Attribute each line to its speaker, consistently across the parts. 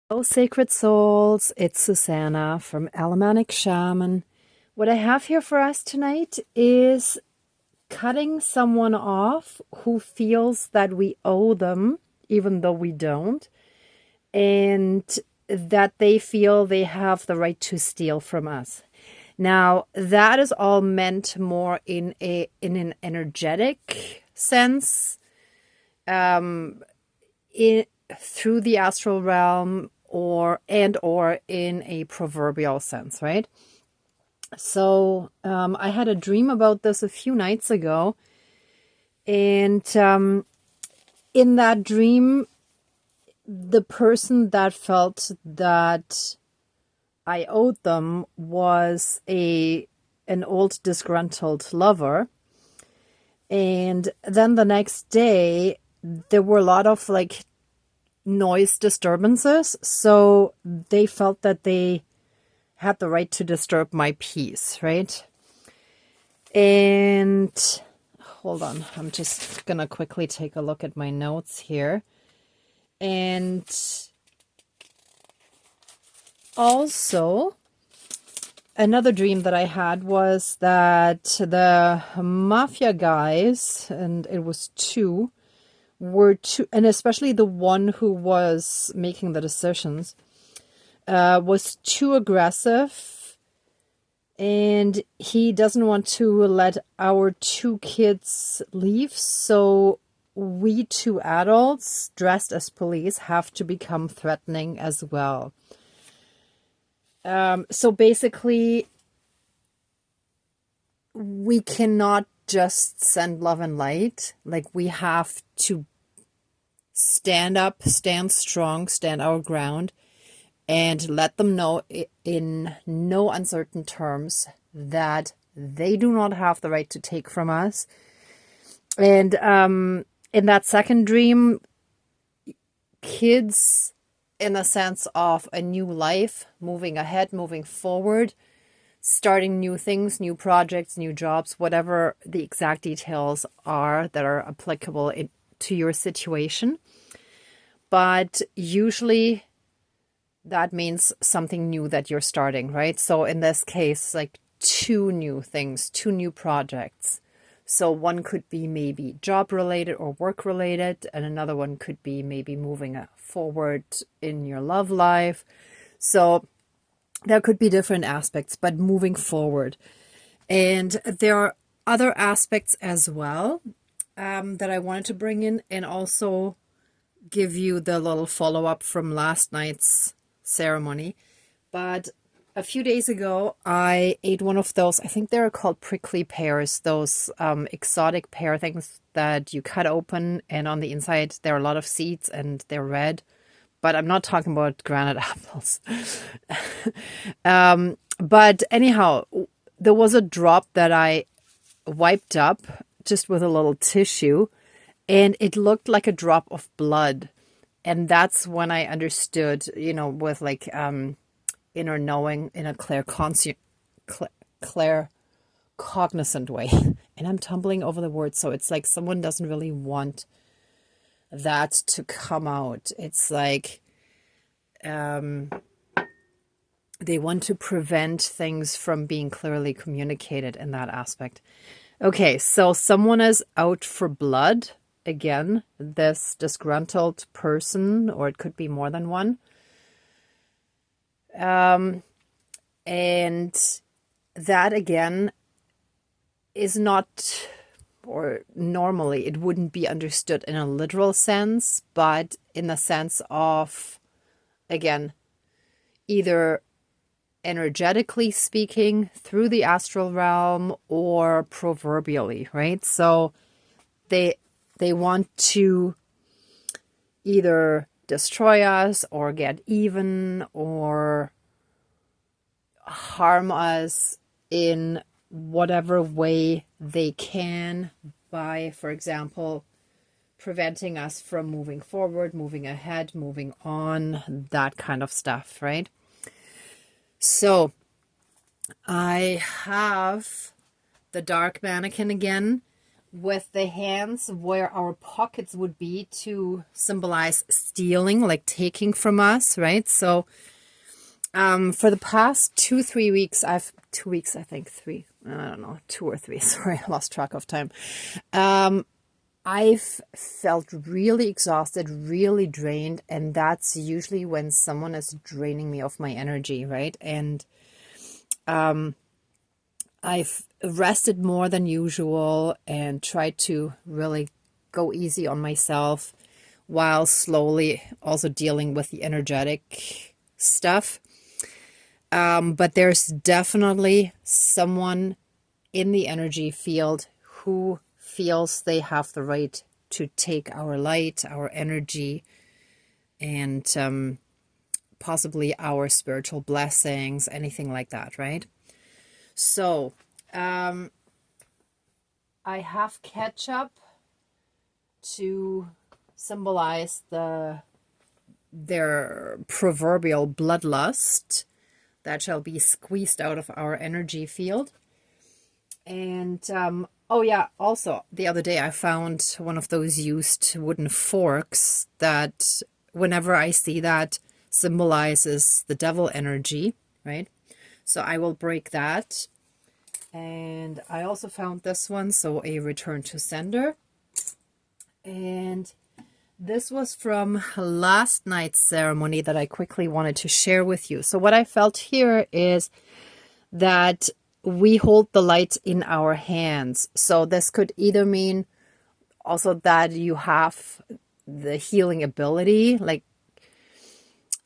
Speaker 1: Hello, sacred souls. It's Susanna from Alamanic Shaman. What I have here for us tonight is cutting someone off who feels that we owe them, even though we don't, and that they feel they have the right to steal from us. Now, that is all meant more in an energetic sense, through the astral realm, or in a proverbial sense, right? So I had a dream about this a few nights ago, and in that dream, the person that felt that I owed them was an old disgruntled lover. And then the next day, there were a lot of noise disturbances, so they felt that they had the right to disturb my peace, right? And hold on, I'm just gonna quickly take a look at my notes here. And also, another dream that I had was that the mafia guys, and it was two, and especially the one who was making the decisions, was too aggressive, and he doesn't want to let our two kids leave. So we two adults dressed as police have to become threatening as well. So basically, we cannot just send love and light. Like, we have to stand up, stand strong, stand our ground, and let them know in no uncertain terms that they do not have the right to take from us. And in that second dream, kids, in a sense of a new life, moving ahead, moving forward, starting new things, new projects, new jobs, whatever the exact details are that are applicable to your situation. But usually that means something new that you're starting, right? So in this case, like two new things, two new projects. So one could be maybe job related or work related, and another one could be maybe moving forward in your love life. So there could be different aspects, but moving forward. And there are other aspects as well that I wanted to bring in, and also give you the little follow-up from last night's ceremony. But a few days ago, I ate one of those, I think they're called prickly pears, those exotic pear things that you cut open, and on the inside there are a lot of seeds and they're red. But I'm not talking about granite apples. But anyhow, there was a drop that I wiped up just with a little tissue, and it looked like a drop of blood. And that's when I understood, with inner knowing in a clear cognizant way. And I'm tumbling over the words, so it's like someone doesn't really want that to come out. It's like they want to prevent things from being clearly communicated in that aspect. Okay, so someone is out for blood. Again, this disgruntled person, or it could be more than one. And that, again, is not, or normally it wouldn't be understood in a literal sense, but in the sense of, again, either energetically speaking through the astral realm or proverbially, right? So they want to either destroy us or get even or harm us in whatever way they can by, for example, preventing us from moving forward, moving ahead, moving on, that kind of stuff, right? So I have the dark mannequin again with the hands where our pockets would be to symbolize stealing, like taking from us, right? So for the past 2 weeks, I think three, I don't know, 2 or 3, sorry, I lost track of time. I've felt really exhausted, really drained, and that's usually when someone is draining me of my energy, right? And I've rested more than usual and tried to really go easy on myself while slowly also dealing with the energetic stuff. But there's definitely someone in the energy field who feels they have the right to take our light, our energy, and possibly our spiritual blessings, anything like that, right? So, I have ketchup to symbolize their proverbial bloodlust that shall be squeezed out of our energy field. And oh yeah, also the other day I found one of those used wooden forks that whenever I see that symbolizes the devil energy, right? So I will break that. And I also found this one, so a return to sender. And this was from last night's ceremony that I quickly wanted to share with you. So what I felt here is that we hold the light in our hands. So this could either mean also that you have the healing ability, like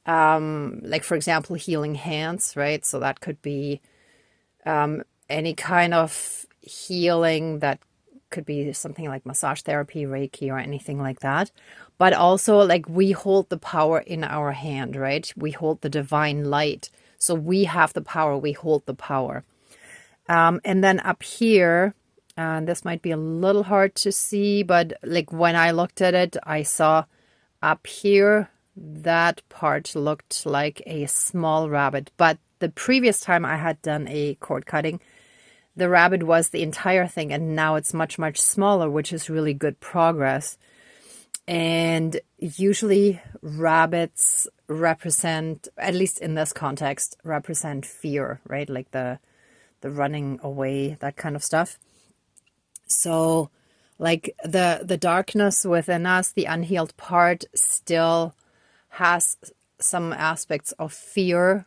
Speaker 1: for example, healing hands, right? So that could be any kind of healing that could be something like massage therapy, Reiki, or anything like that. But also, like, we hold the power in our hand, right? We hold the divine light. So we have the power, we hold the power. And then up here, and this might be a little hard to see, but like when I looked at it, I saw up here, that part looked like a small rabbit. But the previous time I had done a cord cutting, the rabbit was the entire thing, and now it's much, much smaller, which is really good progress. And usually rabbits represent, at least in this context, represent fear, right? Like the running away, that kind of stuff. So like the darkness within us, the unhealed part, still has some aspects of fear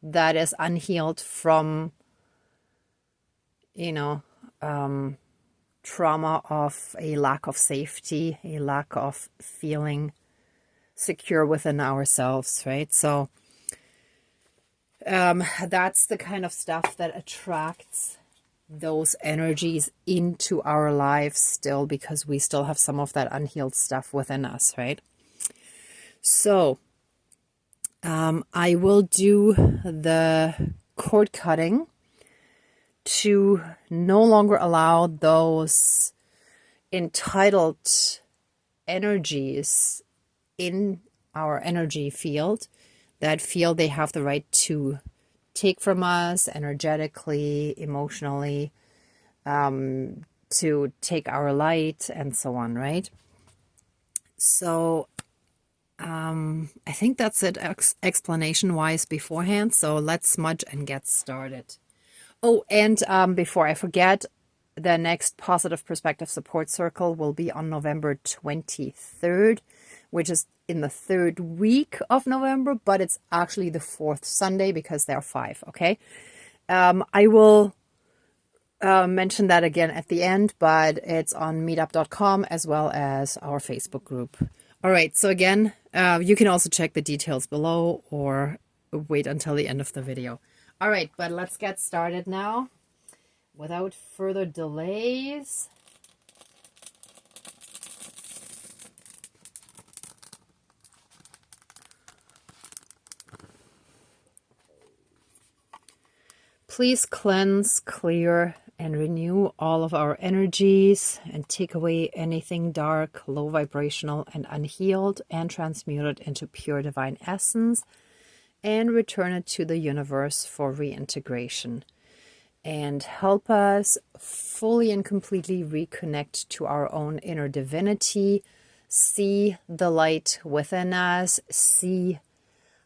Speaker 1: that is unhealed from, trauma of a lack of safety, a lack of feeling secure within ourselves, right? So that's the kind of stuff that attracts those energies into our lives still, because we still have some of that unhealed stuff within us, right? So I will do the cord cutting to no longer allow those entitled energies in our energy field that feel they have the right to take from us energetically, emotionally, to take our light and so on, right? So I think that's it explanation-wise beforehand. So let's smudge and get started. Oh, and before I forget, the next Positive Perspective Support Circle will be on November 23rd, which is in the 3rd week of November, but it's actually the 4th Sunday because there are 5, okay? I will mention that again at the end, but it's on meetup.com as well as our Facebook group. All right, so again, you can also check the details below or wait until the end of the video. All right, but let's get started now without further delays. Please cleanse, clear, and renew all of our energies and take away anything dark, low vibrational, and unhealed, and transmute it into pure divine essence and return it to the universe for reintegration. and help us fully and completely reconnect to our own inner divinity, see the light within us, see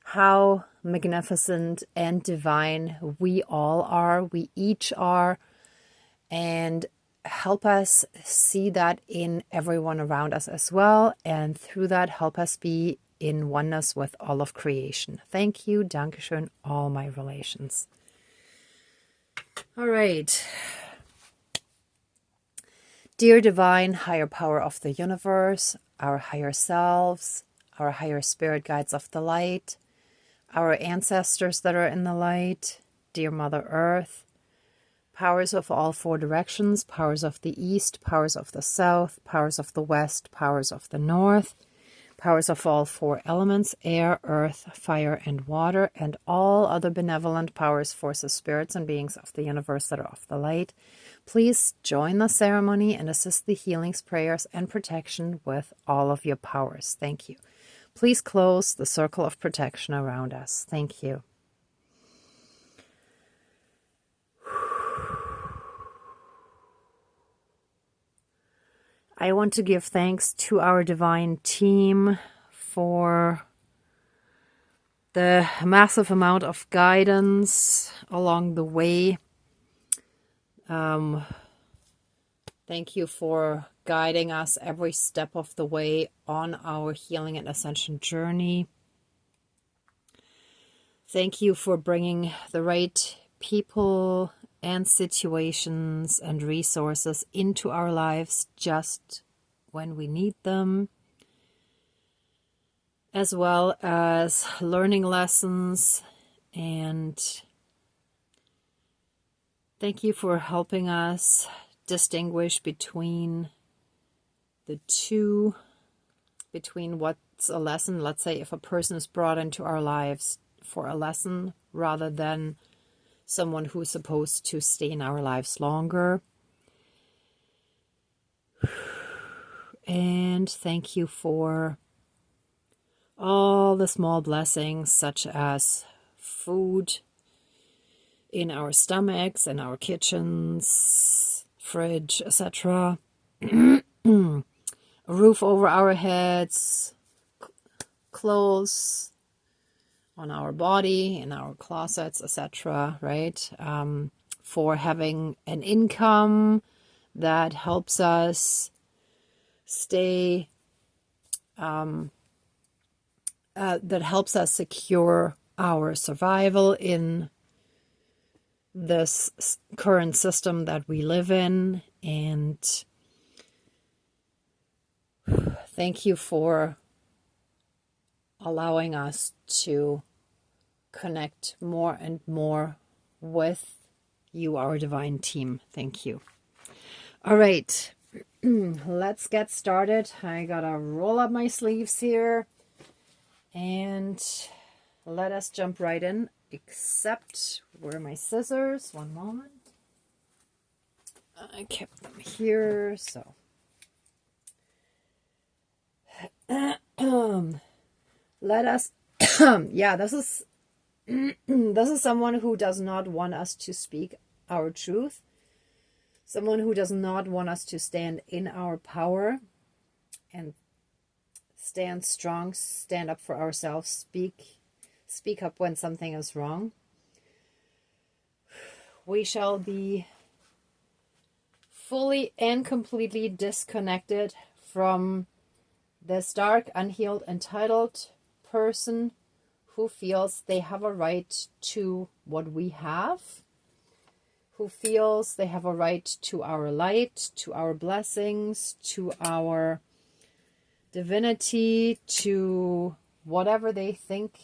Speaker 1: how magnificent and divine we all are, we each are, and help us see that in everyone around us as well. And through that, help us be in oneness with all of creation. Thank you, Dankeschön, all my relations. All right. Dear divine higher power of the universe, our higher selves, our higher spirit guides of the light, our ancestors that are in the light, dear Mother Earth, powers of all four directions, powers of the east, powers of the south, powers of the west, powers of the north, powers of all four elements, air, earth, fire, and water, and all other benevolent powers, forces, spirits, and beings of the universe that are of the light. Please join the ceremony and assist the healings, prayers, and protection with all of your powers. Thank you. Please close the circle of protection around us. Thank you. I want to give thanks to our divine team for the massive amount of guidance along the way. Thank you for guiding us every step of the way on our healing and ascension journey. Thank you for bringing the right people and situations and resources into our lives just when we need them, as well as learning lessons. And thank you for helping us distinguish between the two, between what's a lesson. Let's say if a person is brought into our lives for a lesson rather than someone who's supposed to stay in our lives longer. And thank you for all the small blessings, such as food in our stomachs, in our kitchens, fridge, etc. A roof over our heads, clothes on our body, in our closets, etc. Right? For having an income that helps us stay, that helps us secure our survival in this current system that we live in. And thank you for allowing us to connect more and more with you, our divine team. Thank you. All right, let's get started. I gotta roll up my sleeves here and let us jump right in, except where are my scissors? One moment. I kept them here, so let us yeah, this is this is someone who does not want us to speak our truth, someone who does not want us to stand in our power and stand strong, stand up for ourselves, speak up when something is wrong. We shall be fully and completely disconnected from this dark, unhealed, entitled person who feels they have a right to what we have, who feels they have a right to our light, to our blessings, to our divinity, to whatever they think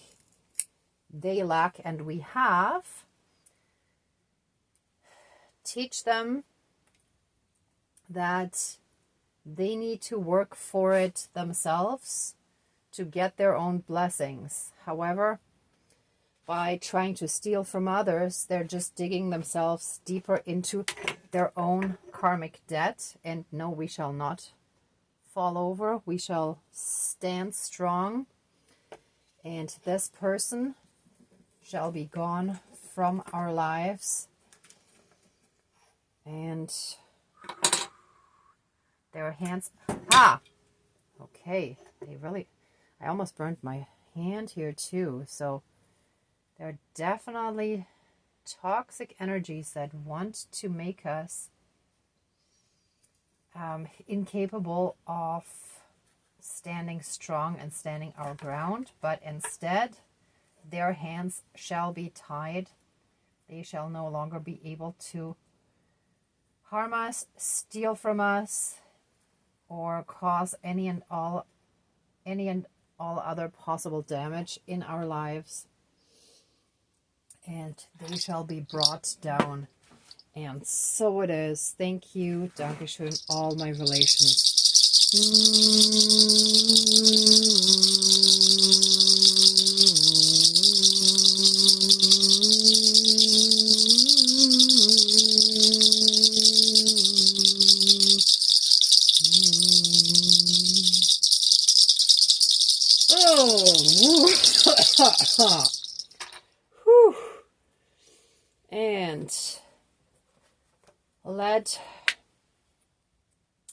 Speaker 1: they lack and we have. Teach them that they need to work for it themselves to get their own blessings. However, by trying to steal from others, they're just digging themselves deeper into their own karmic debt. And no, we shall not fall over. We shall stand strong. And this person shall be gone from our lives And their hands, okay, I almost burned my hand here too. So there are definitely toxic energies that want to make us incapable of standing strong and standing our ground, but instead their hands shall be tied. They shall no longer be able to harm us, steal from us, or cause any and all other possible damage in our lives. And they shall be brought down. And so it is. Thank you. Dankeschön. All my relations. Whew. And let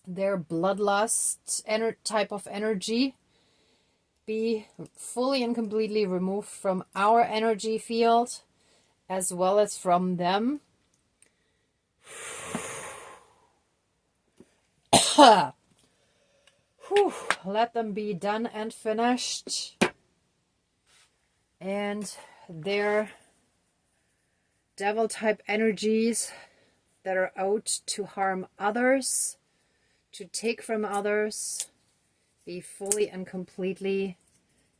Speaker 1: their bloodlust type of energy be fully and completely removed from our energy field as well as from them. Let them be done and finished. And their devil type energies that are out to harm others, to take from others, be fully and completely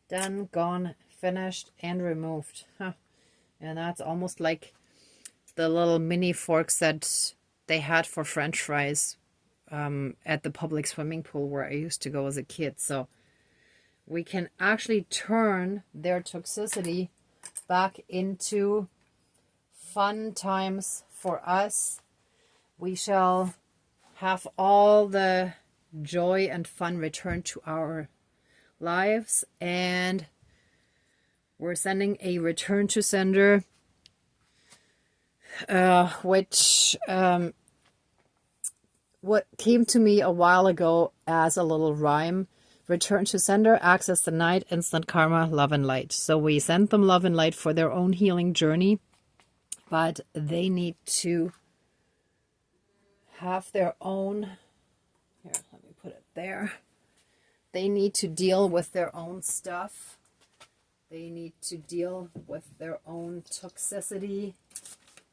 Speaker 1: done, gone, finished, and removed. And that's almost like the little mini forks that they had for French fries at the public swimming pool where I used to go as a kid. So we can actually turn their toxicity back into fun times for us. We shall have all the joy and fun return to our lives, and we're sending a return to sender, which what came to me a while ago as a little rhyme. Return to sender, access the night, instant karma, love and light. So we send them love and light for their own healing journey, but they need to have their own, here, let me put it there. They need to deal with their own stuff. They need to deal with their own toxicity,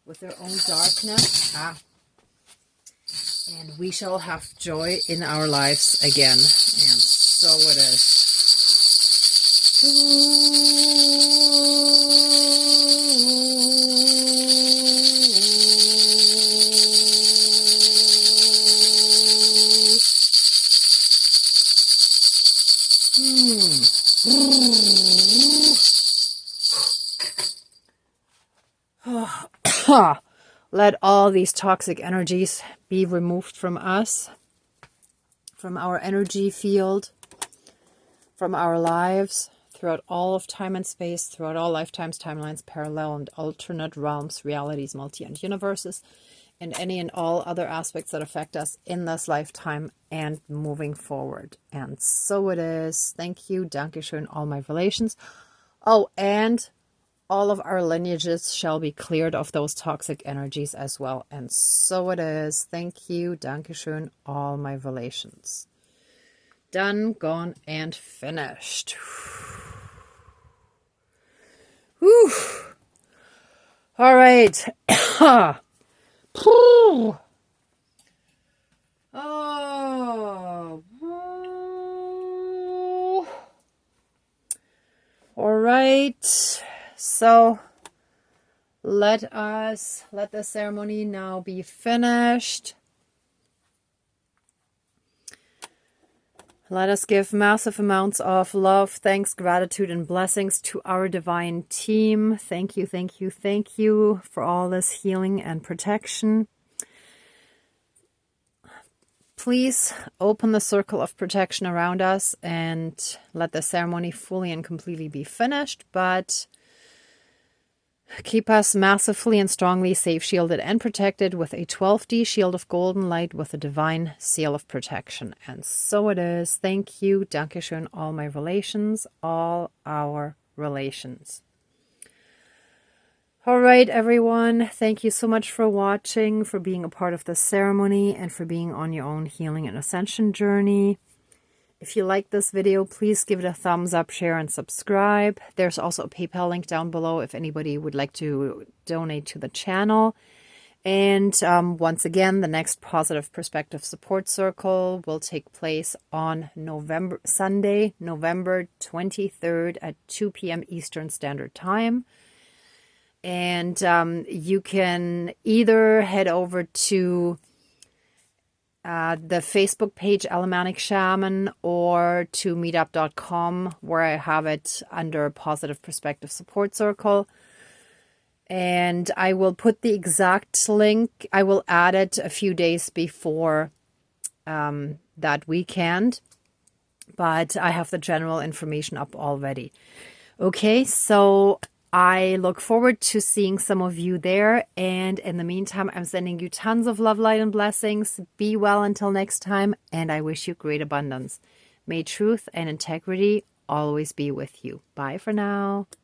Speaker 1: with their own darkness. And we shall have joy in our lives again. And so it is. Let all these toxic energies be removed from us, from our energy field, from our lives, throughout all of time and space, throughout all lifetimes, timelines, parallel and alternate realms, realities, multi and universes, and any and all other aspects that affect us in this lifetime and moving forward. And so it is. Thank you. Dankeschön, all my relations. Oh, and all of our lineages shall be cleared of those toxic energies as well. And so it is. Thank you. Dankeschön, all my relations. Done, gone, and finished. Whew. All right. Oh. All right. So let the ceremony now be finished. Let us give massive amounts of love, thanks, gratitude, and blessings to our divine team. Thank you, thank you, thank you for all this healing and protection. Please open the circle of protection around us and let the ceremony fully and completely be finished. But Keep us massively and strongly safe, shielded, and protected with a 12D shield of golden light with a divine seal of protection. And so it is. Thank you. Dankeschön, all my relations, all our relations. All right, everyone. Thank you so much for watching, for being a part of this ceremony, and for being on your own healing and ascension journey. If you like this video, please give it a thumbs up, share, and subscribe. There's also a PayPal link down below if anybody would like to donate to the channel. And once again, the next Positive Perspective Support Circle will take place on Sunday, November 23rd at 2 p.m. Eastern Standard Time. And you can either head over to the Facebook page Alemannic Shaman or to meetup.com, where I have it under Positive Perspective Support Circle. And I will put the exact link. I will add it a few days before that weekend, but I have the general information up already. Okay, so I look forward to seeing some of you there. And in the meantime, I'm sending you tons of love, light, and blessings. Be well until next time. And I wish you great abundance. May truth and integrity always be with you. Bye for now.